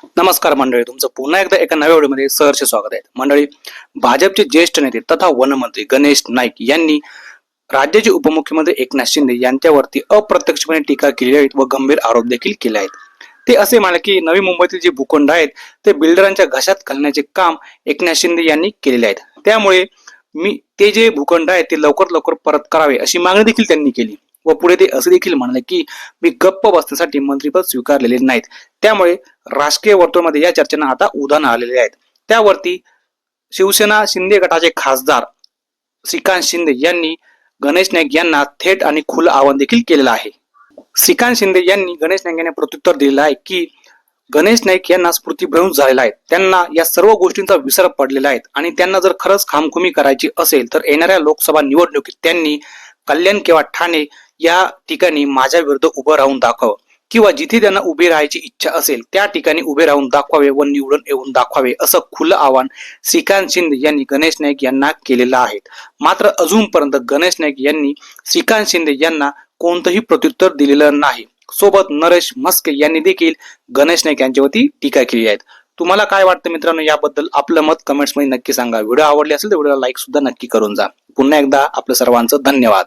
नमस्कार मंडळी, तुमचं पुन्हा एकदा एका नव्या व्हिडिओमध्ये सहर्ष स्वागत आहे. मंडळी, भाजपचे ज्येष्ठ नेते तथा वनमंत्री गणेश नाईक यांनी राज्याचे उपमुख्यमंत्री एकनाथ शिंदे यांच्यावरती अप्रत्यक्षपणे टीका केली आहे व गंभीर आरोप देखील केले आहेत. ते असे म्हणाले की नवी मुंबईतील जे भूखंड आहेत ते बिल्डरांच्या घशात घालण्याचे काम एकनाथ शिंदे यांनी केलेले आहेत. त्यामुळे ते जे भूखंड आहेत ते लवकर लवकर परत करावे अशी मागणी देखील त्यांनी केली व पुढे ते असे देखील म्हणाले की मी गप्प बसण्यासाठी मंत्रिपद स्वीकारलेले नाहीत. त्यामुळे राजकीय वर्तुळामध्ये या चर्चेना आता उधाण आलेले आहेत. त्यावरती शिवसेना शिंदे गटाचे खासदार श्रीकांत शिंदे यांनी गणेश नाईक यांना थेट आणि खुलं आवाहन देखील केलेलं आहे. श्रीकांत शिंदे यांनी गणेश नाईक यांना प्रत्युत्तर दिलेलं आहे की गणेश नाईक यांना स्मृतिभ्रंश झालेला आहे. त्यांना या सर्व गोष्टींचा विसर पडलेला आहे आणि त्यांना जर खरंच खामखुमी करायची असेल तर येणाऱ्या लोकसभा निवडणुकीत त्यांनी कल्याण किंवा ठाणे या ठिकाणी माझ्या विरुद्ध उभं राहून दाखव किंवा जिथे त्यांना उभे राहायची इच्छा असेल त्या ठिकाणी उभे राहून दाखवावे व निवडून येऊन दाखवावे असं खुलं आवाहन श्रीकांत शिंदे यांनी गणेश नाईक यांना केलेलं आहे. मात्र अजूनपर्यंत गणेश नाईक यांनी श्रीकांत शिंदे यांना कोणतंही प्रत्युत्तर दिलेलं नाही. सोबत नरेश म्हस्के यांनी देखील गणेश नाईक यांच्यावरती टीका केली आहे. तुम्हाला काय वाटतं मित्रांनो, याबद्दल आपलं मत कमेंट्स मध्ये नक्की सांगा. व्हिडिओ आवडले असेल तर व्हिडिओला लाईक सुद्धा नक्की करून जा. पुन्हा एकदा आपल्या सर्वांचं धन्यवाद.